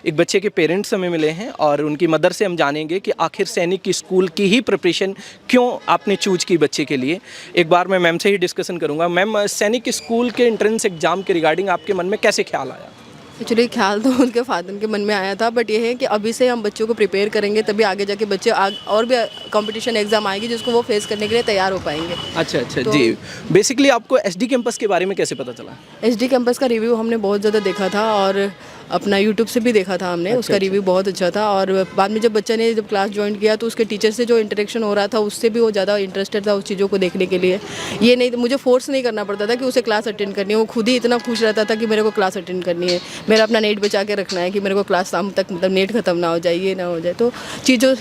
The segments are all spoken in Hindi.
एक बच्चे के पेरेंट्स हमें मिले हैं और उनकी मदर से हम जानेंगे कि आखिर सैनिक स्कूल की ही प्रिपरेशन क्यों आपने चूज की बच्चे के लिए। एक बार मैं मैम से ही डिस्कशन करूँगा। मैम, सैनिक स्कूल के एंट्रेंस एग्जाम के रिगार्डिंग आपके मन में कैसे ख्याल आया? एक्चुअली ख्याल तो उनके फादर के मन में आया था, बट ये है कि अभी से हम बच्चों को प्रिपेयर करेंगे तभी आगे जाके बच्चे और भी कंपटीशन एग्जाम आएगी जिसको वो फेस करने के लिए तैयार हो पाएंगे। अच्छा जी। बेसिकली आपको एसडी कैंपस के बारे में कैसे पता चला? एसडी कैंपस का रिव्यू हमने बहुत ज़्यादा देखा था और अपना यूट्यूब से भी देखा था हमने। उसका रिव्यू बहुत अच्छा था और बाद में जब बच्चे ने जब क्लास ज्वाइन किया तो उसके टीचर से जो इंटरेक्शन हो रहा था उससे भी वो ज़्यादा इंटरेस्टेड था उस चीज़ों को देखने के लिए। ये नहीं, मुझे फोर्स नहीं करना पड़ता था कि उसे क्लास अटेंड करनी है। वो खुद ही इतना खुश रहता था कि मेरे को क्लास अटेंड करनी है, मेरा अपना नेट बचा के रखना है कि मेरे को क्लास शाम तक मतलब नेट खत्म ना हो जाए, ये ना हो जाए। तो चीज़ों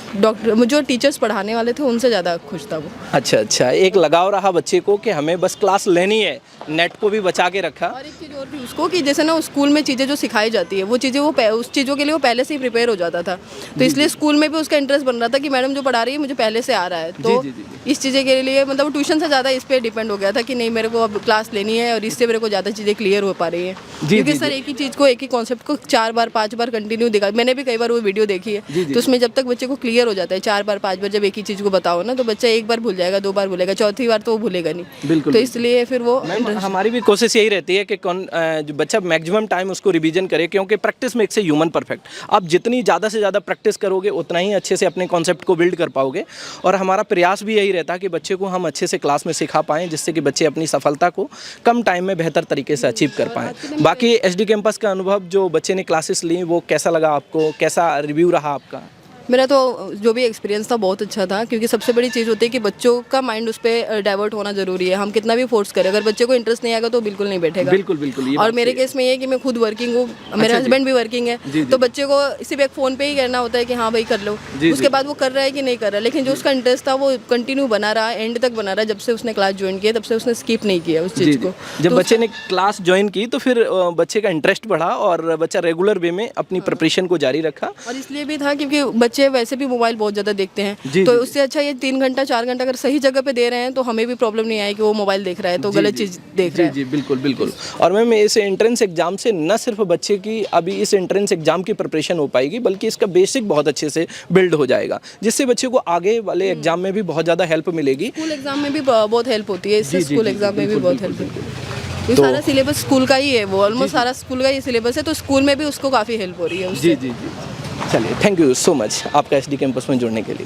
जो टीचर्स पढ़ाने वाले थे उनसे ज़्यादा खुश था वो। अच्छा, एक लगाव रहा बच्चे को कि हमें बस क्लास लेनी है, नेट को भी बचा के रखा। और एक चीज़ और भी उसको कि जैसे ना स्कूल में चीज़ें जो सिखाई जाती है वो चीज़ें वो उस चीज़ों के लिए वो पहले से ही प्रिपेयर हो जाता था। तो इसलिए स्कूल में भी उसका इंटरेस्ट बन रहा था कि मैडम जो पढ़ा रही है मुझे पहले से आ रहा है। तो इस चीज़ें के लिए मतलब ट्यूशन से ज़्यादा इस पर डिपेंड हो गया था कि नहीं मेरे को अब क्लास लेनी है और इससे मेरे को ज़्यादा चीज़ें क्लियर हो पा रही है। क्योंकि सर एक ही चीज़ को एक ही कॉन्सेप्ट को 4 बार 5 बार कंटिन्यू दिखा, मैंने भी कई बार वो वीडियो देखी है। तो उसमें जब तक बच्चे को क्लियर हो जाता है 4 बार 5 बार जब एक ही चीज़ को बताओ ना तो बच्चा एक बार भूल जाएगा, 2 बार भूलेगा, चौथी बार तो वो भूलेगा नहीं। बिल्कुल। तो इसलिए फिर वो हमारी भी कोशिश यही रहती है कि जो बच्चा मैक्सिमम टाइम उसको रिवीजन करे, क्योंकि practice makes a human perfect. आप जितनी ज़्यादा से ज़्यादा प्रैक्टिस करोगे उतना ही अच्छे से अपने कॉन्सेप्ट को बिल्ड कर पाओगे। और हमारा प्रयास भी यही रहता है कि बच्चे को हम अच्छे से क्लास में सिखा पाएँ जिससे कि बच्चे अपनी सफलता को कम टाइम में बेहतर तरीके से अचीव कर पाएँ। बाकी एसडी कैंपस का अनुभव जो बच्चे ने क्लासेस ली वो कैसा लगा आपको, कैसा रिव्यू रहा आपका? मेरा तो जो भी एक्सपीरियंस था बहुत अच्छा था, क्योंकि सबसे बड़ी चीज़ होती है कि बच्चों का माइंड उस पर डाइवर्ट होना ज़रूरी है। हम कितना भी फोर्स करें, अगर बच्चे को इंटरेस्ट नहीं आएगा तो बिल्कुल नहीं बैठेगा। बिल्कुल। और मेरे केस में ये है कि मैं खुद वर्किंग हूँ, मेरे हस्बैंड भी वर्किंग है, तो बच्चे को सिर्फ एक फ़ोन पे ही कहना होता है कि हाँ भाई कर लो। उसके बाद वो कर रहा है कि नहीं कर रहा, लेकिन जो उसका इंटरेस्ट था वो कंटिन्यू बना रहा, एंड तक बना रहा। जब से उसने क्लास ज्वाइन किया तब से उसने स्किप नहीं किया उस चीज़ को। जब बच्चे ने क्लास ज्वाइन की तो फिर बच्चे का इंटरेस्ट बढ़ा और बच्चा रेगुलर वे में अपनी प्रिपरेशन को जारी रखा। और इसलिए भी था क्योंकि बच्चे वैसे भी मोबाइल बहुत ज़्यादा देखते हैं, तो उससे अच्छा ये 3 घंटा 4 घंटा अगर सही जगह पे दे रहे हैं तो हमें भी प्रॉब्लम नहीं आए कि वो मोबाइल देख रहा है तो गलत चीज़ देख रहा है। जी, बिल्कुल। और मैम इस एंट्रेंस एग्जाम से न सिर्फ बच्चे की अभी इस एंट्रेंस एग्जाम की प्रिपरेशन हो पाएगी, बल्कि इसका बेसिक बहुत अच्छे से बिल्ड हो जाएगा, जिससे बच्चे को आगे वाले एग्जाम में भी बहुत ज़्यादा हेल्प मिलेगी। स्कूल एग्जाम में भी बहुत हेल्प होती है, इससे स्कूल एग्जाम में भी बहुत हेल्प होती है। ये सारा सिलेबस स्कूल का ही है, वो ऑलमोस्ट सारा स्कूल का ही सिलेबस है, तो स्कूल में भी उसको काफ़ी हेल्प हो रही है उससे। जी। चलिए, थैंक यू सो मच आपका एसडी कैंपस में जुड़ने के लिए।